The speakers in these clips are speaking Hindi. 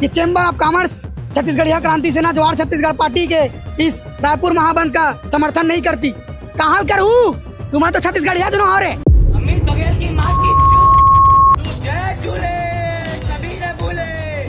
कि चेंबर ऑफ कॉमर्स छत्तीसगढ़िया क्रांति सेना जवाहर छत्तीसगढ़ पार्टी के इस रायपुर महाबंद का समर्थन नहीं करती। कहाँ करूँ तुम्हें तो छत्तीसगढ़िया जो हो रे। अमित बघेल की माँ की चूत, तू जय झूले कभी न भूले।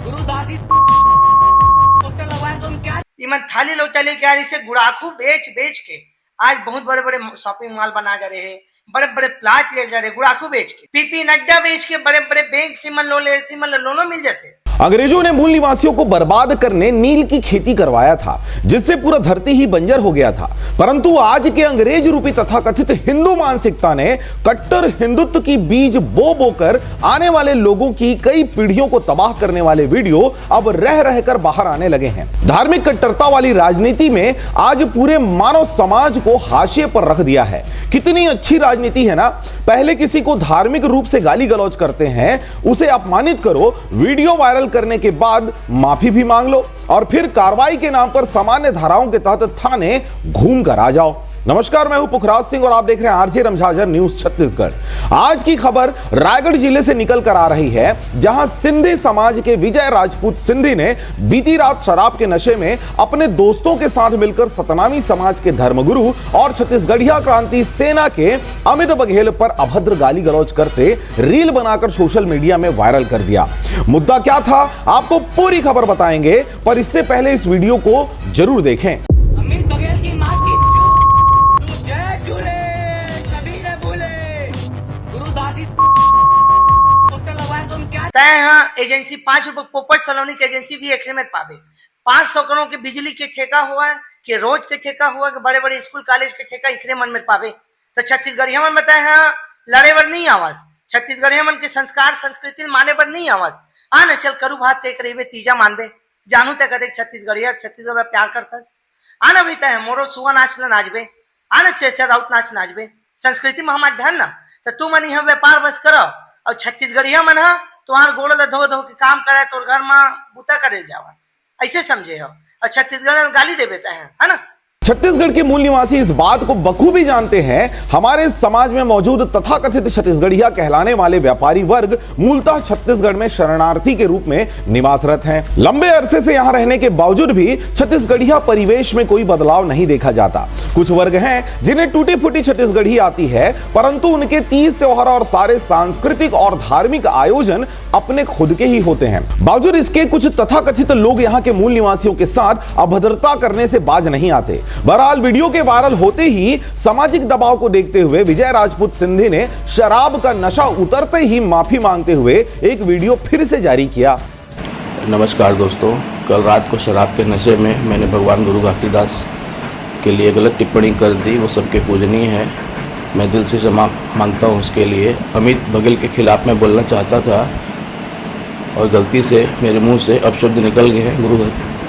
गुरुदासी पोस्टर लगवाए तुम क्या इमन थाली लोटले के यार इसे गुड़ाखू बेच बेच के आज बहुत बड़े बड़े शॉपिंग मॉल बना जा रहे हैं, बड़े बड़े प्लाट ले जा रहे गुड़ाखू बेच के, पीपी नड्डा बेच के बड़े बड़े बैंक से मन लोनों मिल जाते। अंग्रेजों ने मूल निवासियों को बर्बाद करने नील की खेती करवाया था, जिससे पूरा धरती ही बंजर हो गया था। परंतु आज के अंग्रेज रूपी तथाकथित हिंदू मानसिकता ने कट्टर हिंदुत्व की बीज बो बोकर आने वाले लोगों की कई पीढ़ियों को तबाह करने वाले वीडियो अब रह रहकर बाहर आने लगे हैं। धार्मिक कट्टरता वाली राजनीति में आज पूरे मानव समाज को हाशिए पर रख दिया है। कितनी अच्छी राजनीति है ना। पहले किसी को धार्मिक रूप से गाली गलौज करते हैं, उसे अपमानित करो, वीडियो वायरल करने के बाद माफी भी मांग लो और फिर कार्रवाई के नाम पर सामान्य धाराओं के तहत थाने घूम कर आ जाओ। नमस्कार, मैं हूं पुखराज सिंह और आप देख रहे हैं आरजे रमझाझर न्यूज छत्तीसगढ़। आज की खबर रायगढ़ जिले से निकल कर आ रही है, जहां सिंधी समाज के विजय राजपूत सिंधी ने बीती रात शराब के नशे में अपने दोस्तों के साथ मिलकर सतनामी समाज के धर्मगुरु और छत्तीसगढ़िया क्रांति सेना के अमित बघेल पर अभद्र गाली गलौज करते रील बनाकर सोशल मीडिया में वायरल कर दिया। मुद्दा क्या था, आपको पूरी खबर बताएंगे, पर इससे पहले इस वीडियो को जरूर देखें। अमित बघेल की माँ की चूत, तू जय झूले कभी न भूले। गुरुदासी पोस्टर लगवाए तुम क्या तय हाँ एजेंसी 5 रुपए पोपट सलोनी की एजेंसी भी एक में पावे 500 करोड़ के बिजली के ठेका हुआ है कि रोड के ठेका हुआ कि बड़े बड़े स्कूल कॉलेज के ठेका इकरे मन में पावे। तो छत्तीसगढ़िया मन बताए हाँ लड़े बर नहीं आवाज, छत्तीसगढ़िया मन के संस्कार संस्कृति माने बर नहीं आवाज। आ न चल करू भात के करीबे तीजा मानबे जानू तक कदे छत्तीसगढ़िया छत्तीसगढ़ में प्यार करतस। आना भी तय मोरो सुआ नाच ला नाचबे, आना चेचा राउत नाच नाचबे, संस्कृति में हमार ढन ना। तो तू मन यहाँ व्यापार बस करो और छत्तीसगढ़िया मन हा तुम्हार गोड़ ला धो धो के काम करे तोर घर में बूता करे जावा, ऐसे समझे हो। और छत्तीसगढ़ में गाली दे देता है ना। छत्तीसगढ़ के मूल निवासी इस बात को बखूबी जानते हैं। हमारे समाज में मौजूद तथाकथित छत्तीसगढ़िया कहलाने वाले व्यापारी वर्ग मूलतः छत्तीसगढ़ में शरणार्थी के रूप में निवासरत हैं। लंबे अरसे से यहां रहने के बावजूद भी छत्तीसगढ़िया परिवेश में कोई बदलाव नहीं देखा जाता। कुछ वर्ग हैं जिन्हें टूटी फूटी छत्तीसगढ़ी आती है, परंतु उनके तीज त्योहार और सारे सांस्कृतिक और धार्मिक आयोजन अपने खुद के ही होते हैं। बावजूद इसके कुछ तथाकथित लोग यहाँ के मूल निवासियों के साथ अभद्रता करने से बाज नहीं आते। बहरहाल वीडियो के वायरल होते ही सामाजिक दबाव को देखते हुए विजय राजपूत सिंधी ने शराब का नशा उतरते ही माफी मांगते हुए एक वीडियो फिर से जारी किया। नमस्कार दोस्तों, कल रात को शराब के नशे में मैंने भगवान गुरु घासीदास के लिए गलत टिप्पणी कर दी। वो सबके पूजनीय है, मैं दिल से क्षमा मांगता हूँ उसके लिए। अमित बघेल के खिलाफ मैं बोलना चाहता था और गलती से मेरे मुंह से अपशब्द निकल गए हैं गुरु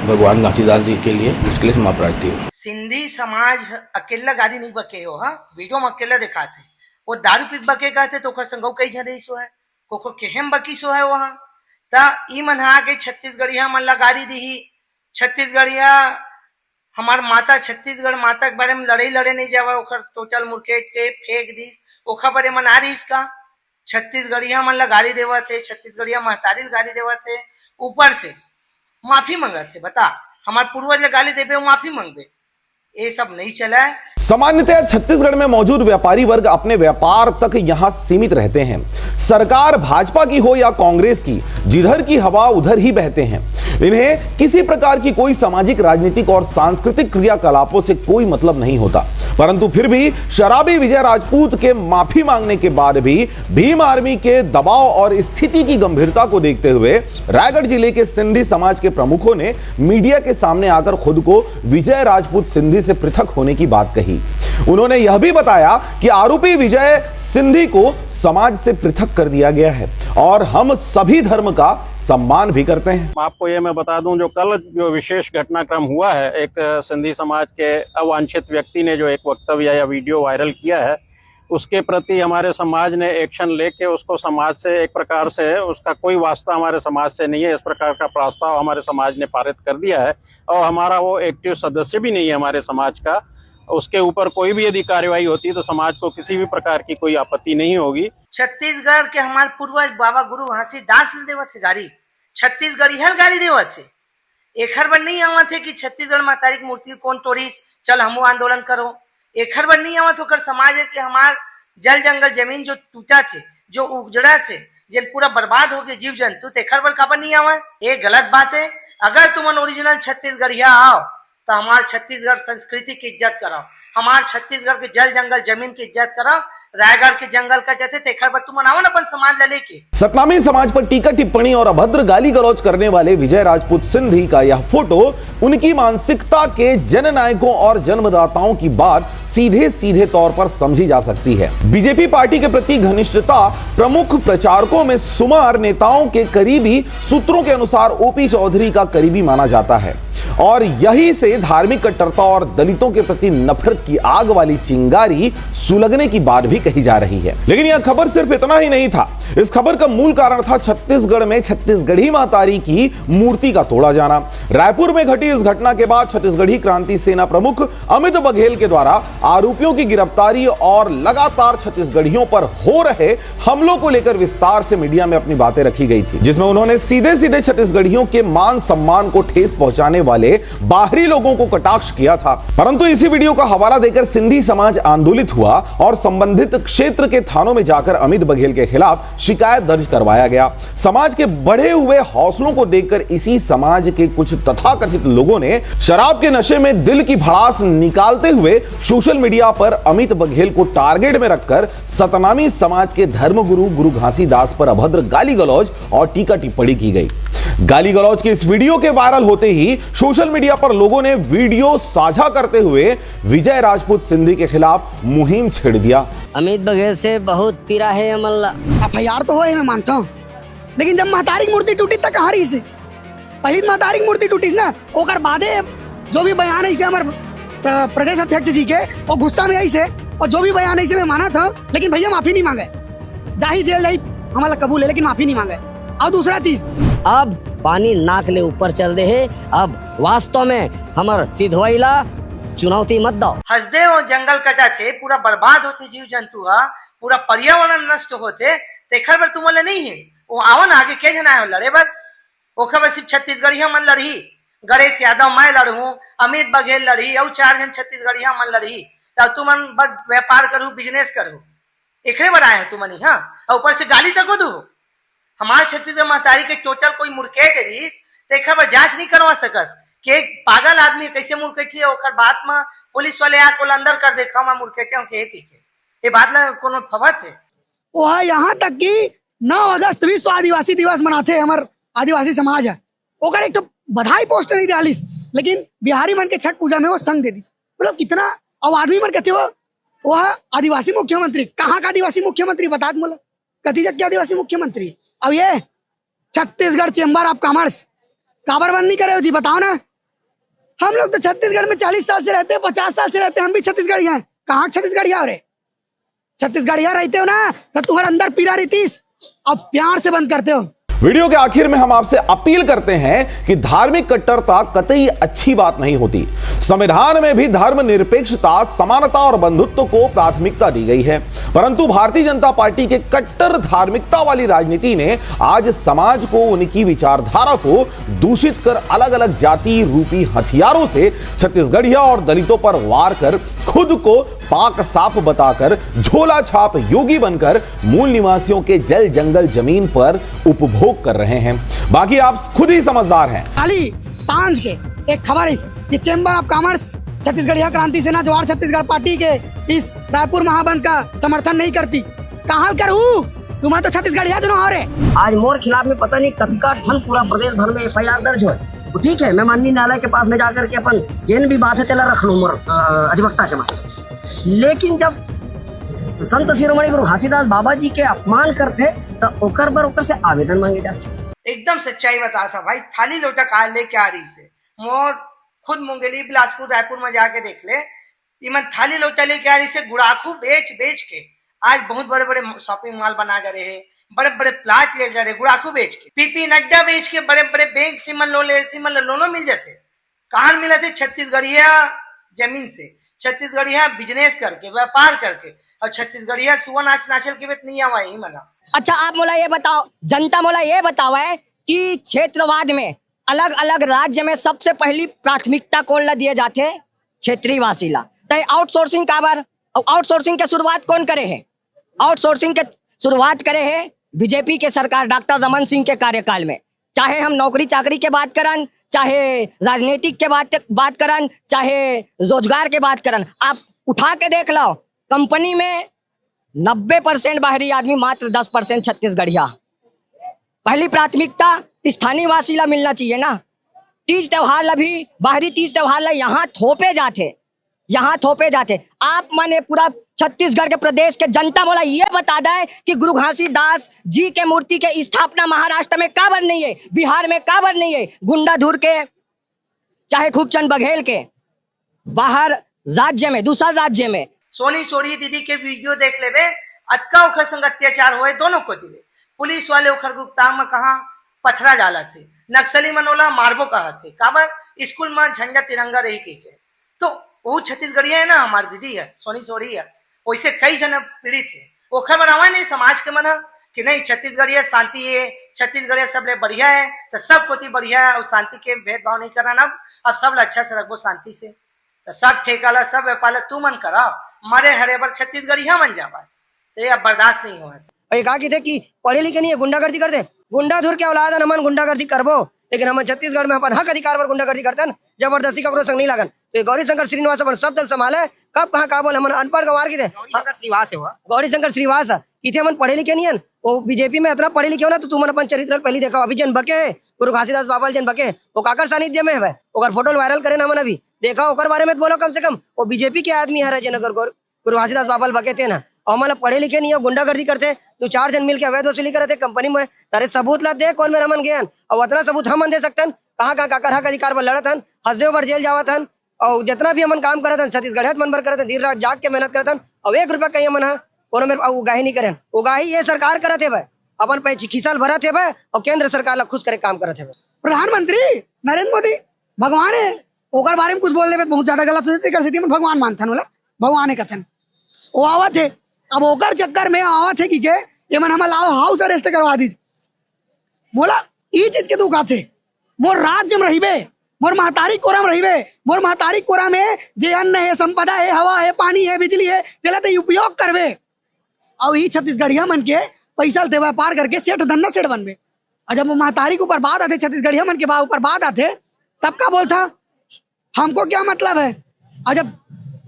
भगवान घासीदास जी के लिए, इसके लिए क्षमा प्रार्थी हूँ। सिंधी समाज अकेला गाड़ी नहीं बके हो। हाँ वीडियो में अकेला दिखाते वो दारू पी बके कहते तो संगो कई झरे सो है को केहम बकी सो है वहाँ ता ई मन के छत्तीसगढ़िया मन ला गाड़ी दी। छत्तीसगढ़िया हमार माता छत्तीसगढ़ माता के बारे में लड़े नहीं जावा, ओखर टोटल मुर्केट के फेंक दीस ओखा बारे मन आ रही इसका। छत्तीसगढ़िया मन ला गाड़ी देवा थे, छत्तीसगढ़िया महतारी गाड़ी देवा थे, ऊपर से माफी मंगा थे। बता हमार पूर्वज ले गाली देवे वो माफी मांगबे, ये सब नहीं चला है। सामान्यतः छत्तीसगढ़ में मौजूद व्यापारी वर्ग अपने व्यापार तक यहां सीमित रहते हैं। सरकार भाजपा की हो या कांग्रेस की, जिधर की हवा उधर ही बहते हैं। इन्हें किसी प्रकार की कोई सामाजिक, राजनीतिक और सांस्कृतिक क्रियाकलापों से कोई मतलब नहीं होता। परंतु फिर भी शराबी विजय राजपूत के माफी मांगने के बाद भी भीम आर्मी के दबाव और स्थिति की गंभीरता को देखते हुए रायगढ़ जिले के सिंधी समाज के प्रमुखों ने मीडिया के सामने आकर खुद को विजय राजपूत सिंधी से पृथक होने की बात कही। उन्होंने यह भी बताया कि आरोपी विजय सिंधी को समाज से पृथक कर दिया गया है और हम सभी धर्म का सम्मान भी करते हैं। आपको ये मैं बता दूं, जो विशेष घटनाक्रम हुआ है, एक सिंधी समाज के अवांछित व्यक्ति ने जो एक वक्तव्य या वीडियो वायरल किया है, उसके प्रति हमारे समाज ने एक्शन लेके उसको समाज से एक प्रकार से उसका कोई वास्ता हमारे समाज से नहीं है, इस प्रकार का प्रस्ताव हमारे समाज ने पारित कर दिया है और हमारा वो एक्टिव सदस्य भी नहीं है हमारे समाज का। उसके ऊपर कोई भी यदि कार्रवाई होती है तो समाज को किसी भी प्रकार की कोई आपत्ति नहीं होगी। छत्तीसगढ़ के हमारे पूर्वज बाबा गुरु घासीदास ले देवा थे गाड़ी, छत्तीसगढ़ी हल गाली देवत थे। एखर बर नहीं आवत थे कि छत्तीसगढ़ मातारी की मूर्ति कौन तोड़ीस, चल हमू आंदोलन करो। एखर बर नहीं आवत होकर समाज है कि हमार जल जंगल जमीन जो टूटा थे, जो उजड़ा थे, जिन पूरा बर्बाद हो गए जीव जंतु, तो एखर बर खबर नहीं आवा। ये गलत बात है। अगर तुम ओरिजिनल छत्तीसगढ़िया आओ तो हमार छत्तीसगढ़ संस्कृति की इज्जत कराओ, हमार छत्तीसगढ़ के जल जंगल जमीन की इज्जत कराओ। रायगढ़ के जंगल का जाते थे खबर तुम मनाओ ना अपन समाज ले लेके। सतनामी समाज पर टीका टिप्पणी और अभद्र गाली गलौज करने वाले विजय राजपूत सिंधी का यह फोटो उनकी मानसिकता के जननायकों और जन्मदाताओं की बात सीधे सीधे तौर पर समझी जा सकती है। बीजेपी पार्टी के प्रति घनिष्ठता प्रमुख प्रचारकों में सुमार नेताओं के करीबी सूत्रों के अनुसार ओपी चौधरी का करीबी माना जाता है और यही से धार्मिक कट्टरता और दलितों के प्रति नफरत की आग वाली चिंगारी सुलगने की बात भी कही जा रही है। लेकिन यह खबर सिर्फ इतना ही नहीं था। इस खबर का मूल कारण था छत्तीसगढ़ में छत्तीसगढ़ी मातारी की मूर्ति का तोड़ा जाना। रायपुर में घटी इस घटना के बाद छत्तीसगढ़ी क्रांति सेना प्रमुख अमित बघेल के द्वारा आरोपियों की गिरफ्तारी और लगातार छत्तीसगढ़ियों पर हो रहे हमलों को लेकर विस्तार से मीडिया में अपनी बातें रखी गई थी, जिसमें उन्होंने सीधे सीधे छत्तीसगढ़ियों के मान सम्मान को ठेस पहुंचाने वाले बाहरी लोगों को कटाक्ष किया था। परंतु इसी वीडियो का हवाला देकर सिंधी समाज आंदोलित हुआ और संबंधित क्षेत्र के थानों में जाकर अमित बघेल के खिलाफ शिकायत दर्ज करवाया गया। समाज के बढ़े हुए हौसलों को देखकर इसी समाज के कुछ तथाकथित लोगों ने शराब के नशे में दिल की भड़ास निकालते हुए सोशल मीडिया पर अमित बघेल को टारगेट में रखकर सतनामी समाज के धर्मगुरु गुरु घासीदास पर अभद्र गाली गलौज और टीका टिप्पणी की गई। गाली गलौज के इस वीडियो के वायरल होते ही सोशल मीडिया पर लोगों ने वीडियो साझा करते हुए विजय राजपूत सिंधी के खिलाफ मुहिम छेड़ दिया। अमित बघेल से बहुत पीड़ा है अमल्ला। FIR तो हो मैं मानता हूँ, लेकिन जब महतारी की मूर्ति टूटी तक कहाँ रही से पहली महतारी की मूर्ति टूटी ना, ओकर बादे जो भी बयान है हमारे प्रदेश अध्यक्ष जी के और गुस्सा में आई से और जो भी बयान है मैं माना था, लेकिन भैया माफी नहीं मांगे, जाही जेल जाही हमारा कबूल है, लेकिन माफी नहीं मांगे। और दूसरा चीज अब पानी नाक ले ऊपर चल दे है। अब वास्तव में हमार सिधवैला चुनौती मत दो। हंसदे और जंगल कटा थे, पूरा बर्बाद होते जीव जंतु पूरा पर्यावरण नष्ट होते, तेखर बर तुम नहीं है वो आवन आगे के जना है लड़े बर। वो खबर सिर्फ छत्तीसगढ़िया मन लड़ी, गणेश यादव मैं लड़ू, अमित बघेल लड़ी और 4 जन छत्तीसगढ़िया मन लड़ी। तुम बस व्यापार करू, बिजनेस करू, एकरे बर आए तुमनी। हाँ, और ऊपर से गाली तक दो। हमारे छत्तीसगढ़ महतारी के टोटल कोई मुर्खे के दीस देखा पर जांच नहीं करवा सकस कि एक पागल आदमी कैसे मुर्खे थी। ओकर बात में पुलिस वाले आके अंदर कर देखा मैं मुर्खे के ये बात ला कोनो फवत है। वह यहाँ तक कि 9 अगस्त विश्व आदिवासी दिवस मनाते हमारे आदिवासी समाज है, ओकर एक तो बधाई पोस्टर नहीं डालिस, लेकिन बिहारी मन के छठ पूजा में वो संग दे दी। मतलब कितना और आदमी मन कहते हो वह आदिवासी मुख्यमंत्री, कहाँ का आदिवासी मुख्यमंत्री बता मोला, कथी जग के आदिवासी मुख्यमंत्री। अब ये छत्तीसगढ़ चेंबर ऑफ कॉमर्स काबर बंद नहीं करे हो जी, बताओ ना। हम लोग तो छत्तीसगढ़ में 40 साल से रहते हैं, 50 साल से रहते हैं, हम भी छत्तीसगढ़िया हैं। कहाँ छत्तीसगढ़िया हो रे, छत्तीसगढ़िया रहते हो ना तो तुम्हारे अंदर पीड़ा रहती, अब प्यार से बंद करते हो। वीडियो के आखिर में हम आपसे अपील करते हैं कि धार्मिक कट्टरता कतई अच्छी बात नहीं होती। संविधान में भी धर्म निरपेक्षता, समानता और बंधुत्व को प्राथमिकता दी गई है, परंतु भारतीय जनता पार्टी के कट्टर धार्मिकता वाली राजनीति ने आज समाज को, उनकी विचारधारा को दूषित कर अलग अलग जाति रूपी हथियारों से छत्तीसगढ़िया और दलितों पर वार कर खुद को पाक साफ बताकर झोला छाप योगी बनकर मूल निवासियों के जल जंगल जमीन पर उपभोग कर रहे हैं। बाकी आप खुद ही समझदार हैं। खाली सांझ के एक खबर है कि चेंबर ऑफ कॉमर्स छत्तीसगढ़िया क्रांति सेना जवाहर छत्तीसगढ़ पार्टी के इस रायपुर महाबंद का समर्थन नहीं करती। कहाँ करूँ तुम तो छत्तीसगढ़िया जो हो रहे। आज मोर खिलाफ में पता नहीं कतका ठन पूरा प्रदेश भर में FIR दर्ज हो। तो ठीक है, मैं माननीय न्यायालय के पास में जाकर के अपन जेन भी बात है तेला रख लूँ मोर अधिवक्ता के माध्यम से। लेकिन जब संत शिरोमणि गुरु घासीदास बाबा जी के अपमान करते तो ओकर बर ओकर से आवेदन मांगे जाते। एकदम सच्चाई बता था भाई, थाली लोटा कहा लेके आ रही से मोर खुद मुंगेली बिलासपुर रायपुर में जाके देख ले, इमन थाली लोटा लेके आ रही से गुड़ाखू बेच बेच के आज बहुत बड़े बड़े शॉपिंग मॉल बना जा रहे हैं, बड़े बड़े प्लाट ले जा रहे गुड़ाखू बेच के, पीपी नड्डा बेच के, बड़े बड़े बैंक से मन लोन ले, लोनो मिल जाते। कहाँ मिला थे? छत्तीसगढ़िया जमीन से, छत्तीसगढ़िया बिजनेस करके, व्यापार करके, और छत्तीसगढ़िया सुअर नाच नाचल के बेत नहीं आवा ही मना। अच्छा आप मोला ये बताओ, जनता मोला ये बताओ है कि क्षेत्रवाद में अलग अलग राज्य में सबसे पहली प्राथमिकता कौन ला दिए जाते? क्षेत्रीय वासीला। तो आउटसोर्सिंग का बार आउटसोर्सिंग के शुरुआत कौन करे है? आउटसोर्सिंग के शुरुआत करे है बीजेपी के सरकार डॉक्टर रमन सिंह के कार्यकाल में। चाहे हम नौकरी चाकरी के बात करन, चाहे राजनीतिक के बात करन, चाहे रोजगार के बात करन, आप उठा के देख लो, कंपनी में 90% बाहरी आदमी, मात्र 10% छत्तीसगढ़िया। पहली प्राथमिकता स्थानीय वासी ला मिलना चाहिए ना। तीज त्योहार ला भी, बाहरी तीज त्योहार ला यहाँ थोपे जाते। आप माने पूरा छत्तीसगढ़ के प्रदेश के जनता बोला ये बता दे कि गुरु घासीदास जी के मूर्ति के स्थापना महाराष्ट्र में काबर नहीं है, बिहार में काबर नहीं है, गुंडाधुर के चाहे खूबचंद बघेल के बाहर राज्य में, दूसरा राज्य में। सोनी सोरी दीदी के वीडियो देख लेबे, अतका ओखर संग अत्याचार होए दोनों को दिले। पुलिस वाले ओखर गुप्तांग में कहा पथरा डाला थे, नक्सली मनोला मारबो कहा थे, काबर स्कूल में झंडा तिरंगा रही के। तो वो छत्तीसगढ़िया है ना, हमारी दीदी है, सोनी सोरी है। वैसे कई जन पीड़ित है, ओखर बनावा नहीं समाज के मन कि नहीं छत्तीसगढ़िया शांति है, छत्तीसगढ़िया सबले बढ़िया है, तो सब कोती बढ़िया है और शांति के भेदभाव नहीं करना। अब सब अच्छा से रखो शांति से, तो सब ठेकाला सब व्यापार तू मन करा, मरे हरे बार छत्तीसगढ़िया मन जावा, तो ये अब बर्दाश्त नहीं हुआ। कहा कि थे कि पढ़े लिखे नहीं है गुंडागर्दी करते, गुंडाधुर के औलाद हमन गुंडागर्दी करबो, लेकिन हम छत्तीसगढ़ में अपन हक अधिकार पर गुंडागर्दी करतन, जबरदस्ती ककरो संग नहीं लागन। तो गौरी शंकर श्रीनिवास अपन सब दल संभाले, कब कहाँ का बोल हमन अनपढ़ गंवार की थे। गौरी शंकर श्रीनिवास किथे हमन पढ़े लिखे नहीं है, वो बीजेपी में इतना पढ़े लिखे हो ना, तो तुमन अपन चरित्र पहले देखो। अभी जन बके है गुरु घासीदास बाबा जन बके, वो काकर सानिध्य में है, ओकर फोटो वायरल करे ना मन अभी देखा, ओकर बारे में बोलो कम से कम। वो बीजेपी के आदमी है जन गुरु घासीदास बाबा बके थे ना, और मतलब पढ़े लिखे नहीं है, गुंडागर्दी करते, तो 4 जन मिल के अवैध वसूली करते कंपनी में। तारे सबूत ला दे कौन में रमन गए, और उतना सबूत हम दे सकते हैं। कहाँ काकर हक अधिकार पर लड़त हन, हंसदे ऊपर जेल जावत हन, और जितना भी हमन काम करत हन छत्तीसगढ़ मन भर करत, दिन रात जाग के मेहनत करत हन, और 1 रुपया कहीं हमन कोनो में उगाही नहीं करें। उगाही ये सरकार करत है भाई, अपन पैसे खिसाल भरत है भाई, और केंद्र सरकार ला खुश करे काम करत है। प्रधानमंत्री नरेंद्र मोदी भगवान है, ओकर बारे में कुछ बोलने में बहुत ज्यादा गलत होती है। भगवान मानथन बोला, भगवान है कथन वो आवत है। अब ओकर चक्कर में आवत है कि के ये मन हम लाओ हाउस अरेस्ट करवा दी, बोला ई चीज के तू काथे मोर राज्य में रहिबे, मोर महतारी कोरा में रहिबे, मोर महतारी कोरा में जे अन्न है, संपदा है, हवा है, पानी है, बिजली है, तेला तो उपयोग करबे। और ई छत्तीसगढ़िया मन के पैसा ले व्यापार करके सेठ धन्ना सेठ बनबे। और जब महतारी के ऊपर बात आते, छत्तीसगढ़िया मन के ऊपर बात आते, तब का बोलता हमको क्या मतलब है। और जब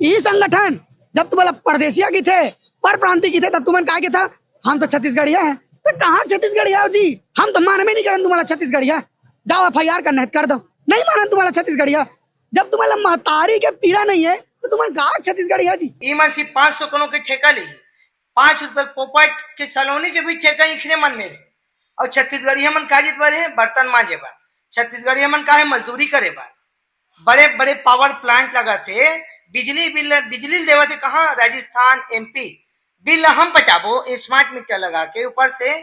ई संगठन जब तुम परदेसिया की थे, पर प्रांति की थे, तब तुमन कहा था हम तो छत्तीसगढ़िया हैं। तो कहाँ छत्तीसगढ़िया हो जी, हम तो मानवे नहीं करन तुम्हारा छत्तीसगढ़िया। जाओ FIR करना है कर दो, नहीं मानन तुम्हारा छत्तीसगढ़िया। जब तुम्हारा महतारी के पीरा नहीं है तो तुम्हारा कहाँ छत्तीसगढ़िया जी। ईमन सिर्फ 500 करोड़ के ठेका ली, 5 रुपए पोपट के सलोनी के भी ठेका इखने मन में रहे। और छत्तीसगढ़िया मन काजित बड़े बर्तन मांजे बा, छत्तीसगढ़िया मन काहे मजदूरी करे बा, बड़े बड़े पावर प्लांट लगा थे, बिजली देवा थे कहाँ, राजस्थान MP बिल हम पटाबो स्मार्ट मीटर लगा के, ऊपर से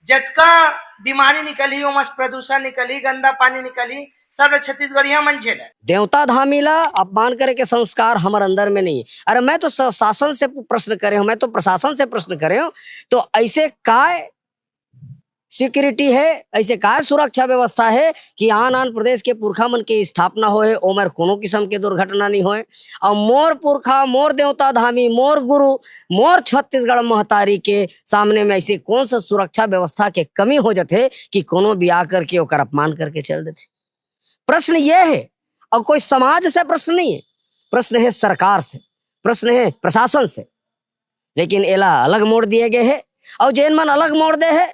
जतका बीमारी निकली, उमस प्रदूषण निकली, गंदा पानी निकली, सब छत्तीसगढ़िया मन झेला। देवता धामी ला अपमान करे के संस्कार हमारे अंदर में नहीं है। अरे मैं तो शासन से प्रश्न करे हूँ, मैं तो प्रशासन से प्रश्न करे हूँ, तो ऐसे काय सिक्योरिटी है, ऐसे काय सुरक्षा व्यवस्था है कि आन प्रदेश के पुरखा मन के स्थापना होए, ओमर कोनो किस्म के दुर्घटना नहीं होए। और मोर पुरखा, मोर देवता धामी, मोर गुरु, मोर छत्तीसगढ़ महतारी के सामने में ऐसे कौन सा सुरक्षा व्यवस्था के कमी हो जाते कि कोनो भी आकर के ओकर अपमान करके चल देते। प्रश्न ये है, और कोई समाज से प्रश्न नहीं है, प्रश्न है सरकार से, प्रश्न है प्रशासन से। लेकिन एला अलग मोड़ दिए गए है, और जैन मन अलग मोड़ दे है,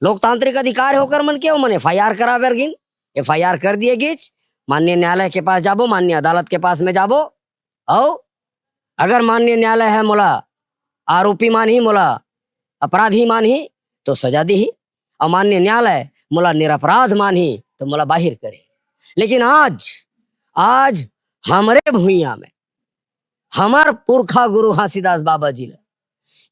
लोकतांत्रिक अधिकार होकर मन के मन FIR करावे गिन, FIR कर दिए गिच, माननीय न्यायालय के पास जाबो, माननीय अदालत के पास में जाबो, और अगर माननीय न्यायालय है मोला आरोपी मानही, मोला अपराधी मानही तो सजा दी, और माननीय न्यायालय मोला निरपराध मानही तो मोला बाहिर करे। लेकिन आज हमारे भूइया में हमार पुरखा गुरु घासीदास बाबा जी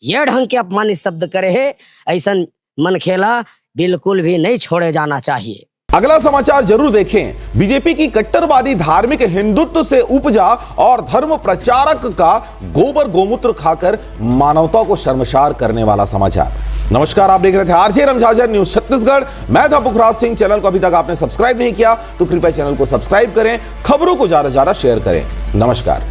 ये ढंग के अपमानित शब्द करे है, ऐसा मन खेला बिल्कुल भी नहीं छोड़े जाना चाहिए। अगला समाचार जरूर देखें। बीजेपी की कट्टरवादी धार्मिक हिंदुत्व से उपजा और धर्म प्रचारक का गोबर गोमूत्र खाकर मानवता को शर्मसार करने वाला समाचार। नमस्कार, आप देख रहे थे आरजे रमझाझर न्यूज छत्तीसगढ़। मैं था पुखराज सिंह। चैनल को अभी तक आपने सब्सक्राइब नहीं किया तो कृपया चैनल को सब्सक्राइब करें, खबरों को ज्यादा से ज्यादा शेयर करें। नमस्कार।